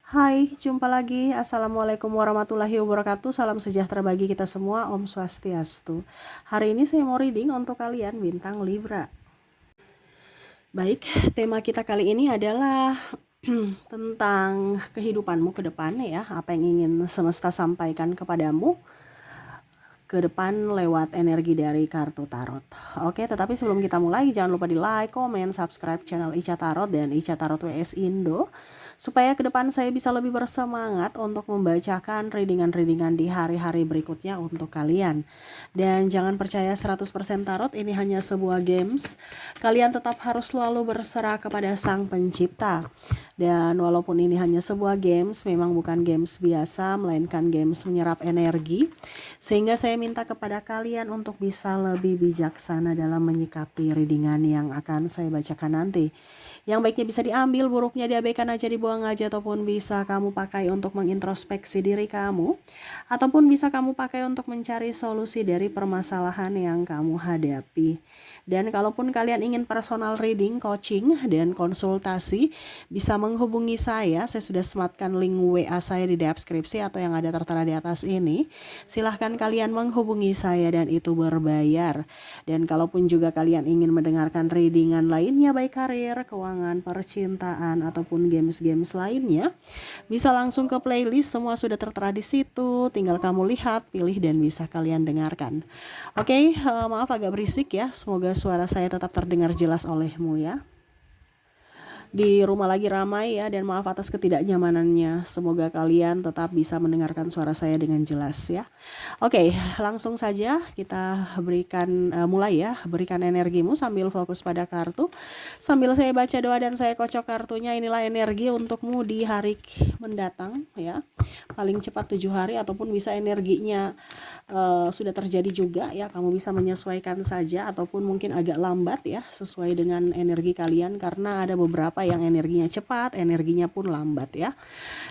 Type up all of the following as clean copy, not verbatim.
Hai, jumpa lagi. Assalamualaikum warahmatullahi wabarakatuh. Salam sejahtera bagi kita semua. Om Swastiastu. Hari ini saya mau reading untuk kalian bintang Libra. Baik, tema kita kali ini adalah tentang kehidupanmu ke depan ya. Apa yang ingin semesta sampaikan kepadamu ke depan lewat energi dari kartu tarot. Oke, tetapi sebelum kita mulai jangan lupa di like, komen, subscribe channel Ica Tarot dan Ica Tarot WS Indo supaya ke depan saya bisa lebih bersemangat untuk membacakan readingan-readingan di hari-hari berikutnya untuk kalian. Dan jangan percaya 100% tarot ini hanya sebuah games. Kalian tetap harus selalu berserah kepada Sang Pencipta. Dan walaupun ini hanya sebuah games, memang bukan games biasa, melainkan games menyerap energi. Sehingga saya minta kepada kalian untuk bisa lebih bijaksana dalam menyikapi readingan yang akan saya bacakan nanti. Yang baiknya bisa diambil, buruknya diabaikan aja, dibuang aja, ataupun bisa kamu pakai untuk mengintrospeksi diri kamu, ataupun bisa kamu pakai untuk mencari solusi dari permasalahan yang kamu hadapi. Dan kalaupun kalian ingin personal reading, coaching, dan konsultasi, bisa menghubungi saya sudah sematkan link WA saya di deskripsi atau yang ada tertera di atas ini. Silahkan kalian menghubungi saya dan itu berbayar. Dan kalaupun juga kalian ingin mendengarkan readingan lainnya baik karir, keuangan, percintaan, ataupun games-games lainnya, bisa langsung ke playlist, semua sudah tertera di situ. Tinggal kamu lihat, pilih, dan bisa kalian dengarkan. Oke, maaf agak berisik ya. Semoga suara saya tetap terdengar jelas olehmu ya. Di rumah lagi ramai ya, dan maaf atas ketidaknyamanannya. Semoga kalian tetap bisa mendengarkan suara saya dengan jelas ya. Oke, langsung saja kita mulai ya. Berikan energimu sambil fokus pada kartu. Sambil saya baca doa dan saya kocok kartunya, inilah energi untukmu di hari mendatang ya. Paling cepat 7 hari ataupun bisa energinya sudah terjadi juga ya. Kamu bisa menyesuaikan saja ataupun mungkin agak lambat ya, sesuai dengan energi kalian, karena ada beberapa yang energinya cepat, energinya pun lambat ya.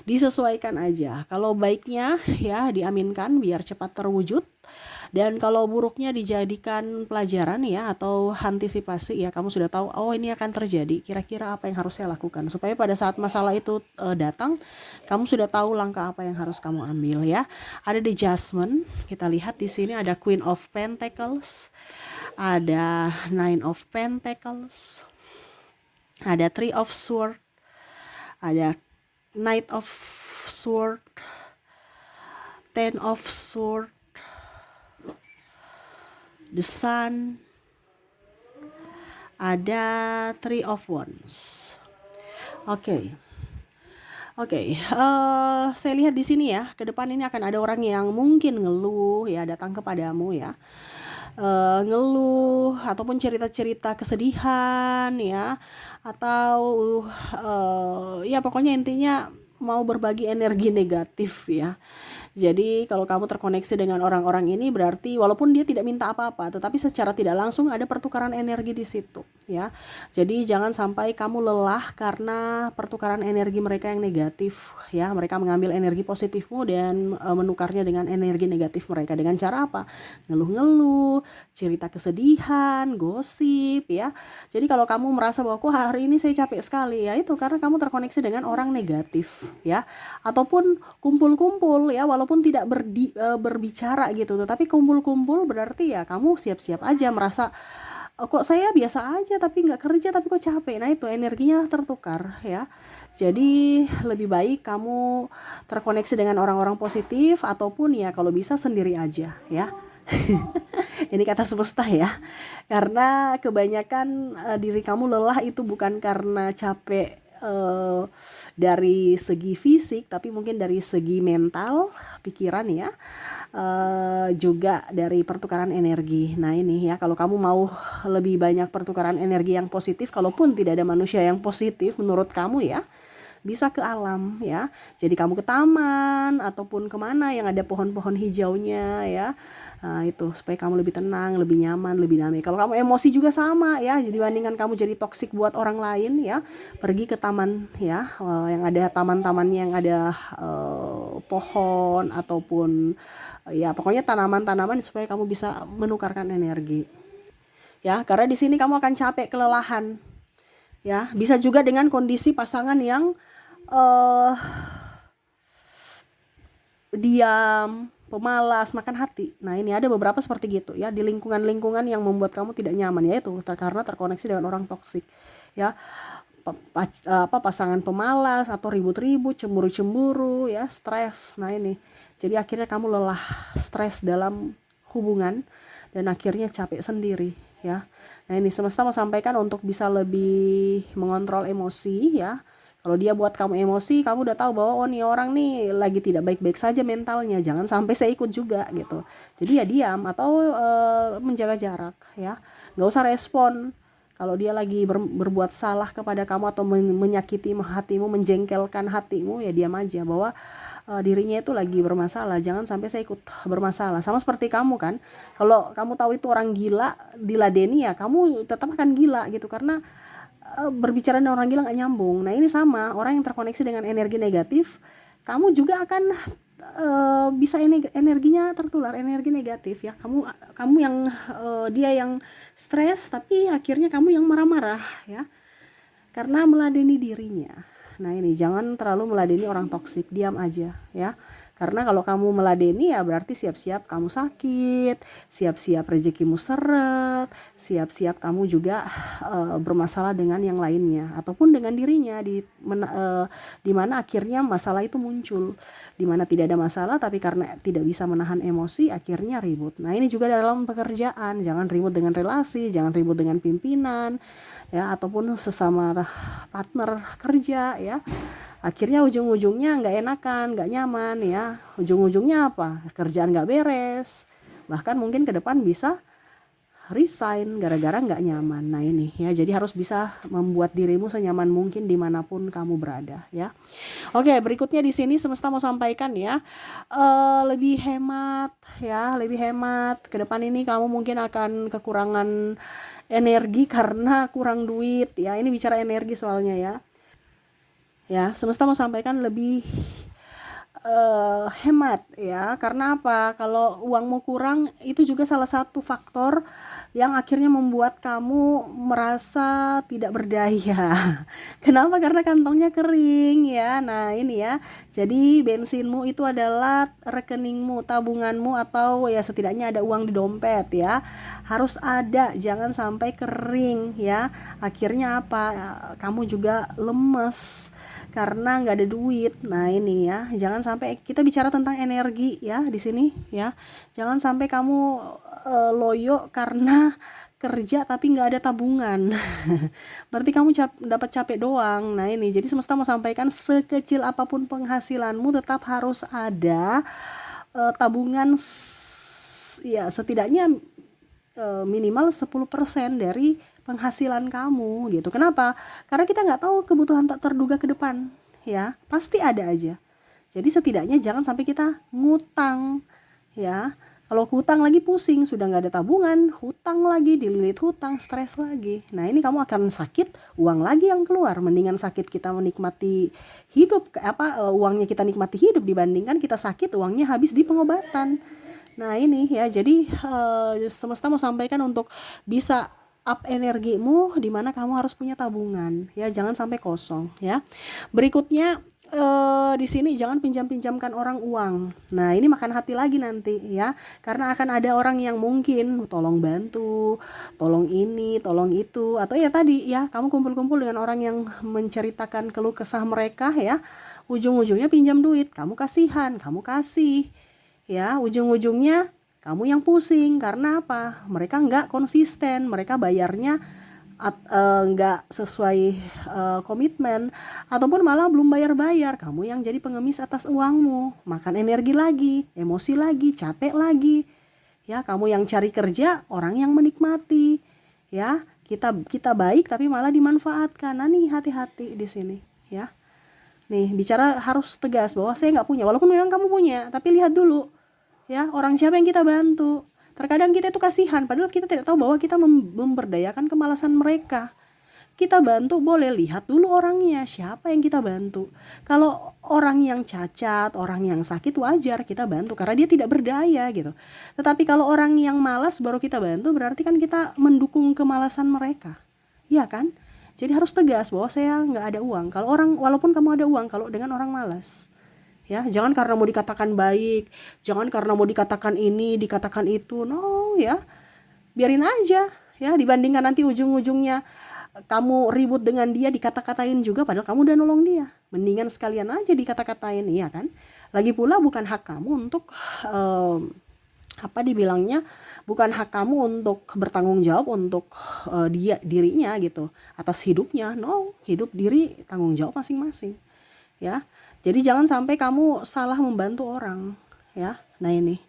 Disesuaikan aja. Kalau baiknya ya diaminkan biar cepat terwujud. Dan kalau buruknya dijadikan pelajaran ya, atau antisipasi ya, kamu sudah tahu oh ini akan terjadi, kira-kira apa yang harus saya lakukan supaya pada saat masalah itu datang, kamu sudah tahu langkah apa yang harus kamu ambil ya. Ada the Judgment, kita lihat di sini ada Queen of Pentacles, ada Nine of Pentacles, ada Three of Swords, ada Knight of Sword, Ten of Sword, the Sun, ada Three of Wands. Oke. Saya lihat di sini ya, ke depan ini akan ada orang yang mungkin ngeluh ya, datang kepadamu ya. Ngeluh ataupun cerita-cerita kesedihan ya, atau ya pokoknya intinya mau berbagi energi negatif ya. Jadi kalau kamu terkoneksi dengan orang-orang ini, berarti walaupun dia tidak minta apa-apa, tetapi secara tidak langsung ada pertukaran energi di situ ya. Jadi jangan sampai kamu lelah karena pertukaran energi mereka yang negatif ya. Mereka mengambil energi positifmu dan menukarnya dengan energi negatif mereka dengan cara apa? Ngeluh-ngeluh, cerita kesedihan, gosip ya. Jadi kalau kamu merasa bahwa kok hari ini saya capek sekali ya, itu karena kamu terkoneksi dengan orang negatif ya. Ataupun kumpul-kumpul ya, walaupun tidak berbicara gitu, tetapi kumpul-kumpul berarti ya kamu siap-siap aja merasa kok saya biasa aja tapi nggak kerja tapi kok capek. Nah itu energinya tertukar ya. Jadi lebih baik kamu terkoneksi dengan orang-orang positif, ataupun ya kalau bisa sendiri aja ya. Ini kata semesta ya. Karena kebanyakan diri kamu lelah itu bukan karena capek dari segi fisik, tapi mungkin dari segi mental, pikiran ya, juga dari pertukaran energi. Nah ini ya, kalau kamu mau lebih banyak pertukaran energi yang positif, kalaupun tidak ada manusia yang positif menurut kamu ya, bisa ke alam ya. Jadi kamu ke taman ataupun kemana yang ada pohon-pohon hijaunya ya. Nah, itu supaya kamu lebih tenang, lebih nyaman, lebih damai. Kalau kamu emosi juga sama ya, jadi bandingkan kamu jadi toksik buat orang lain ya, pergi ke taman ya, yang ada taman-tamannya, yang ada pohon ataupun ya pokoknya tanaman-tanaman, supaya kamu bisa menukarkan energi ya. Karena di sini kamu akan capek, kelelahan ya. Bisa juga dengan kondisi pasangan yang diam, pemalas, makan hati. Nah ini ada beberapa seperti gitu ya, di lingkungan-lingkungan yang membuat kamu tidak nyaman, yaitu karena terkoneksi dengan orang toksik ya. Pasangan pemalas atau ribut-ribut, cemburu-cemburu ya, stres. Nah ini jadi akhirnya kamu lelah, stres dalam hubungan, dan akhirnya capek sendiri ya. Nah ini semesta mau sampaikan untuk bisa lebih mengontrol emosi ya. Kalau dia buat kamu emosi, kamu udah tahu bahwa oh nih orang nih lagi tidak baik-baik saja mentalnya, jangan sampai saya ikut juga gitu. Jadi ya diam atau menjaga jarak ya, nggak usah respon. Kalau dia lagi berbuat salah kepada kamu atau menyakiti hatimu, menjengkelkan hatimu, ya diam aja bahwa dirinya itu lagi bermasalah, jangan sampai saya ikut bermasalah. Sama seperti kamu kan, kalau kamu tahu itu orang gila, diladeni ya kamu tetap akan gila gitu, karena berbicara dengan orang gila gak nyambung. Nah ini sama, orang yang terkoneksi dengan energi negatif, kamu juga akan bisa energinya tertular, energi negatif ya. Kamu yang dia yang stres, tapi akhirnya kamu yang marah-marah ya, karena meladeni dirinya. Nah ini jangan terlalu meladeni orang toksik, diam aja ya. Karena kalau kamu meladeni ya berarti siap-siap kamu sakit, siap-siap rezekimu seret, siap-siap kamu juga bermasalah dengan yang lainnya ataupun dengan dirinya, di mana akhirnya masalah itu muncul. Di mana tidak ada masalah tapi karena tidak bisa menahan emosi akhirnya ribut. Nah ini juga dalam pekerjaan, jangan ribut dengan relasi, jangan ribut dengan pimpinan ya, ataupun sesama partner kerja ya. Akhirnya ujung-ujungnya nggak enakan, nggak nyaman ya. Ujung-ujungnya apa? Kerjaan nggak beres, bahkan mungkin ke depan bisa resign gara-gara nggak nyaman. Nah ini ya, jadi harus bisa membuat dirimu senyaman mungkin dimanapun kamu berada ya. Oke, berikutnya di sini semesta mau sampaikan ya, lebih hemat ya, lebih hemat. Ke depan ini kamu mungkin akan kekurangan energi karena kurang duit ya. Ini bicara energi soalnya ya. Ya, semesta mau sampaikan lebih hemat ya. Karena apa? Kalau uangmu kurang, itu juga salah satu faktor yang akhirnya membuat kamu merasa tidak berdaya. Kenapa? Karena kantongnya kering ya. Nah ini ya, jadi bensinmu itu adalah rekeningmu, tabunganmu, atau ya setidaknya ada uang di dompet ya. Harus ada, jangan sampai kering ya. Akhirnya apa? Kamu juga lemes karena nggak ada duit. Nah ini ya, jangan sampai, kita bicara tentang energi ya di sini ya. Jangan sampai kamu loyo karena kerja tapi nggak ada tabungan. Berarti kamu dapat capek doang. Nah ini, jadi semesta mau sampaikan sekecil apapun penghasilanmu tetap harus ada tabungan ya, setidaknya minimal 10% dari penghasilan kamu gitu. Kenapa? Karena kita nggak tahu kebutuhan tak terduga ke depan ya, pasti ada aja. Jadi setidaknya jangan sampai kita ngutang ya. Kalau hutang lagi pusing, sudah nggak ada tabungan, hutang lagi, dililit hutang, stres lagi. Nah ini kamu akan sakit, uang lagi yang keluar. Mendingan sakit kita menikmati hidup, uangnya kita nikmati hidup, dibandingkan kita sakit uangnya habis di pengobatan. Nah ini ya, jadi semesta mau sampaikan untuk bisa up energimu, dimana kamu harus punya tabungan ya, jangan sampai kosong ya. Berikutnya di sini jangan pinjamkan orang uang. Nah ini makan hati lagi nanti ya, karena akan ada orang yang mungkin tolong bantu, tolong ini, tolong itu, atau ya tadi ya, kamu kumpul-kumpul dengan orang yang menceritakan keluh kesah mereka ya, ujung-ujungnya pinjam duit, kamu kasihan, kamu kasih ya, ujung-ujungnya kamu yang pusing. Karena apa? Mereka nggak konsisten, mereka bayarnya nggak sesuai komitmen, ataupun malah belum bayar-bayar. Kamu yang jadi pengemis atas uangmu, makan energi lagi, emosi lagi, capek lagi ya. Kamu yang cari kerja, orang yang menikmati ya. Kita baik tapi malah dimanfaatkan. Nah nih, hati-hati di sini ya. Nih bicara harus tegas bahwa saya nggak punya, walaupun memang kamu punya, tapi lihat dulu ya, orang siapa yang kita bantu. Terkadang kita itu kasihan, padahal kita tidak tahu bahwa kita memberdayakan kemalasan mereka. Kita bantu boleh, lihat dulu orangnya, siapa yang kita bantu. Kalau orang yang cacat, orang yang sakit, wajar kita bantu karena dia tidak berdaya gitu. Tetapi kalau orang yang malas baru kita bantu, berarti kan kita mendukung kemalasan mereka. Iya kan? Jadi harus tegas bahwa saya nggak ada uang. Kalau orang, walaupun kamu ada uang, kalau dengan orang malas ya. Jangan karena mau dikatakan baik, jangan karena mau dikatakan ini, dikatakan itu. No, ya. Biarin aja, ya. Dibandingkan nanti ujung-ujungnya kamu ribut dengan dia, dikata-katain juga padahal kamu udah nolong dia. Mendingan sekalian aja dikata-katain, iya kan? Lagi pula bukan hak kamu untuk apa dibilangnya, bukan hak kamu untuk bertanggung jawab untuk dirinya gitu, atas hidupnya. No, hidup diri tanggung jawab masing-masing, ya. Jadi jangan sampai kamu salah membantu orang, ya. Nah ini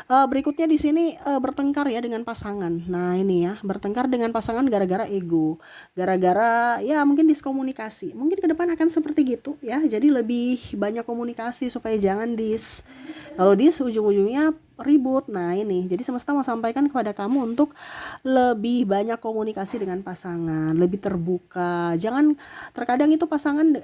berikutnya di sini bertengkar ya dengan pasangan. Nah ini ya, bertengkar dengan pasangan gara-gara ego, gara-gara ya mungkin diskomunikasi. Mungkin ke depan akan seperti gitu ya. Jadi lebih banyak komunikasi supaya jangan kalau ujung-ujungnya ribut. Nah ini, jadi semesta mau sampaikan kepada kamu untuk lebih banyak komunikasi dengan pasangan, lebih terbuka. Jangan terkadang itu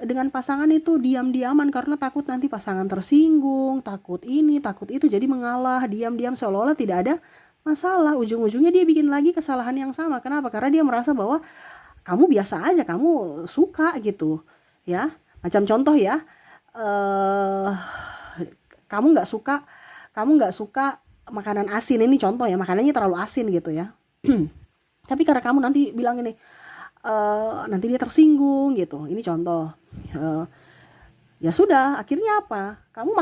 dengan pasangan itu diam-diaman karena takut nanti pasangan tersinggung, takut ini, takut itu, jadi mengalah, diam-diam seolah-olah tidak ada masalah. Ujung-ujungnya dia bikin lagi kesalahan yang sama. Kenapa? Karena dia merasa bahwa kamu biasa aja, kamu suka gitu, ya. Macam contoh ya, eh kamu nggak suka makanan asin, ini contoh ya, makanannya terlalu asin gitu ya. Tapi karena kamu nanti bilang ini, nanti dia tersinggung gitu, ini contoh. Eh, ya sudah, akhirnya apa, kamu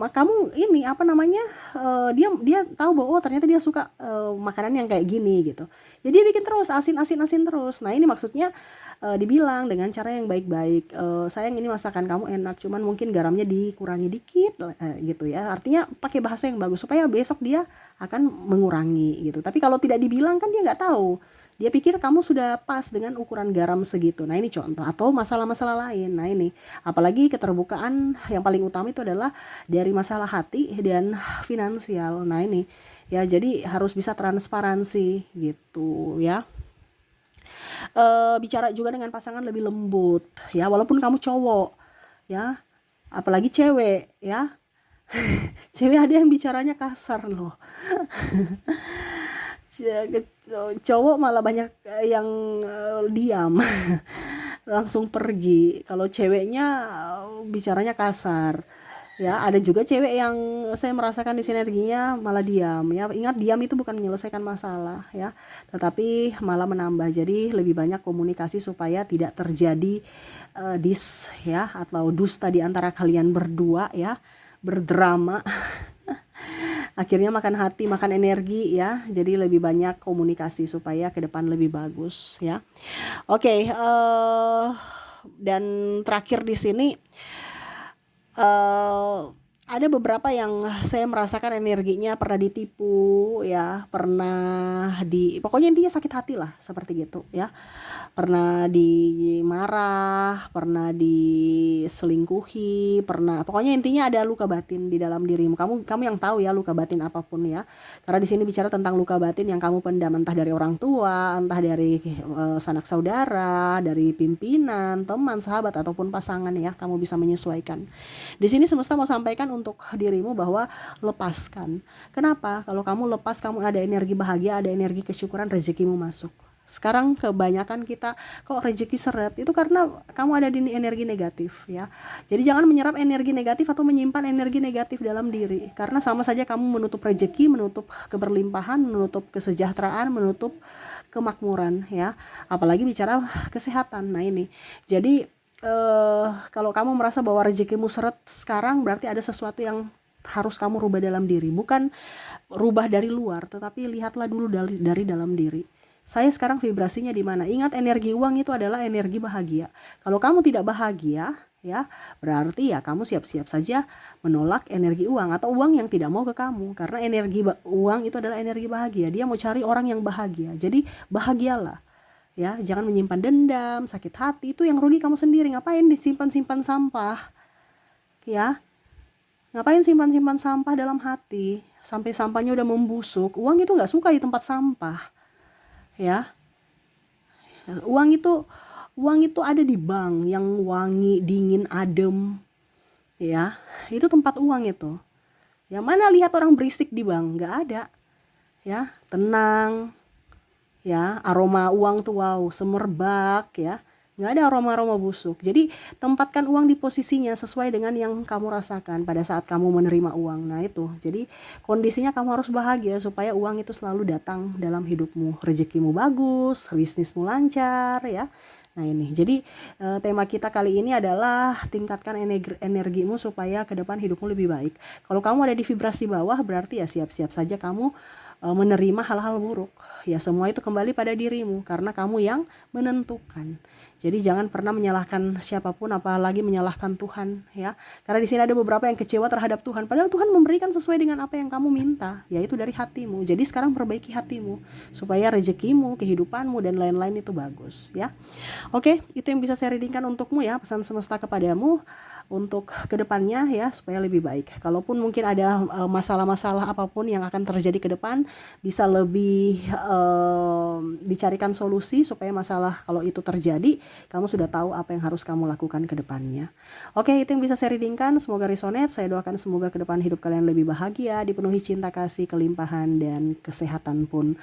kamu ini apa namanya, dia tahu bahwa oh, ternyata dia suka makanan yang kayak gini gitu, jadi dia bikin terus asin asin asin terus. Nah ini maksudnya dibilang dengan cara yang baik-baik, sayang ini masakan kamu enak, cuman mungkin garamnya dikurangi dikit gitu ya. Artinya pakai bahasa yang bagus supaya besok dia akan mengurangi gitu. Tapi kalau tidak dibilang kan dia nggak tahu, dia pikir kamu sudah pas dengan ukuran garam segitu. Nah ini contoh, atau masalah-masalah lain. Nah ini, apalagi keterbukaan yang paling utama itu adalah dari masalah hati dan finansial. Nah ini ya, jadi harus bisa transparansi gitu ya. Bicara juga dengan pasangan lebih lembut ya, walaupun kamu cowok ya, apalagi cewek ya. Cewek ada yang bicaranya kasar loh. Cowok malah banyak yang diam langsung pergi. Kalau ceweknya bicaranya kasar ya. Ada juga cewek yang saya merasakan di sinerginya malah diam ya. Ingat, diam itu bukan menyelesaikan masalah ya, tetapi malah menambah. Jadi lebih banyak komunikasi supaya tidak terjadi ya, atau dusta di antara kalian berdua ya, berdrama. Akhirnya makan hati, makan energi ya. Jadi lebih banyak komunikasi supaya ke depan lebih bagus ya. Oke, dan terakhir di sini ada beberapa yang saya merasakan energinya pernah ditipu ya, pokoknya intinya sakit hati lah seperti gitu ya. Pernah dimarah, pernah diselingkuhi, pokoknya intinya ada luka batin di dalam dirimu. Kamu yang tahu ya luka batin apapun ya. Karena di sini bicara tentang luka batin yang kamu pendam, entah dari orang tua, entah dari sanak saudara, dari pimpinan, teman, sahabat ataupun pasangan ya. Kamu bisa menyesuaikan. Di sini semesta mau sampaikan untuk dirimu bahwa lepaskan. Kenapa? Kalau kamu lepas, kamu ada energi bahagia, ada energi kesyukuran, rezekimu masuk. Sekarang kebanyakan kita kok rezeki seret, itu karena kamu ada di energi negatif ya. Jadi jangan menyerap energi negatif atau menyimpan energi negatif dalam diri, karena sama saja kamu menutup rezeki, menutup keberlimpahan, menutup kesejahteraan, menutup kemakmuran ya. Apalagi bicara kesehatan. Nah ini, jadi kalau kamu merasa bahwa rezekimu seret sekarang, berarti ada sesuatu yang harus kamu rubah dalam diri. Bukan rubah dari luar, tetapi lihatlah dulu dari dalam diri. Saya sekarang vibrasinya di mana? Ingat, energi uang itu adalah energi bahagia. Kalau kamu tidak bahagia, ya, berarti ya kamu siap-siap saja menolak energi uang atau uang yang tidak mau ke kamu. Karena energi uang itu adalah energi bahagia. Dia mau cari orang yang bahagia. Jadi bahagialah. Ya, jangan menyimpan dendam, sakit hati, itu yang rugi kamu sendiri. Ngapain disimpan-simpan sampah? Ya. Ngapain simpan-simpan sampah dalam hati? Sampai sampahnya udah membusuk. Uang itu enggak suka di tempat sampah. Ya, uang itu ada di bank yang wangi, dingin, adem ya. Itu tempat uang itu ya. Mana lihat orang berisik di bank? Nggak ada ya. Tenang ya, aroma uang tuh wow, semerbak ya. nggak ada aroma-aroma busuk. Jadi tempatkan uang di posisinya sesuai dengan yang kamu rasakan pada saat kamu menerima uang. Nah itu, jadi kondisinya kamu harus bahagia supaya uang itu selalu datang dalam hidupmu. Rezekimu bagus, bisnismu lancar ya. Nah ini, jadi tema kita kali ini adalah tingkatkan energimu supaya ke depan hidupmu lebih baik. Kalau kamu ada di vibrasi bawah, berarti ya siap-siap saja kamu menerima hal-hal buruk. Ya semua itu kembali pada dirimu karena kamu yang menentukan. Jadi jangan pernah menyalahkan siapapun, apalagi menyalahkan Tuhan ya. Karena di sini ada beberapa yang kecewa terhadap Tuhan. Padahal Tuhan memberikan sesuai dengan apa yang kamu minta, yaitu dari hatimu. Jadi sekarang perbaiki hatimu supaya rezekimu, kehidupanmu dan lain-lain itu bagus ya. Oke, itu yang bisa saya readingkan untukmu ya, pesan semesta kepadamu untuk kedepannya ya supaya lebih baik. Kalaupun mungkin ada masalah-masalah apapun yang akan terjadi ke depan, bisa lebih dicarikan solusi supaya masalah kalau itu terjadi, kamu sudah tahu apa yang harus kamu lakukan ke depannya. Oke, itu yang bisa saya readingkan. Semoga resonate. Saya doakan semoga ke depan hidup kalian lebih bahagia, dipenuhi cinta kasih, kelimpahan dan kesehatan pun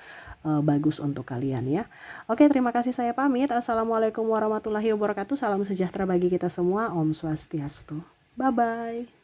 bagus untuk kalian ya. Oke, terima kasih, saya pamit. Assalamualaikum warahmatullahi wabarakatuh. Salam sejahtera bagi kita semua. Om Swastiastu. Bye bye.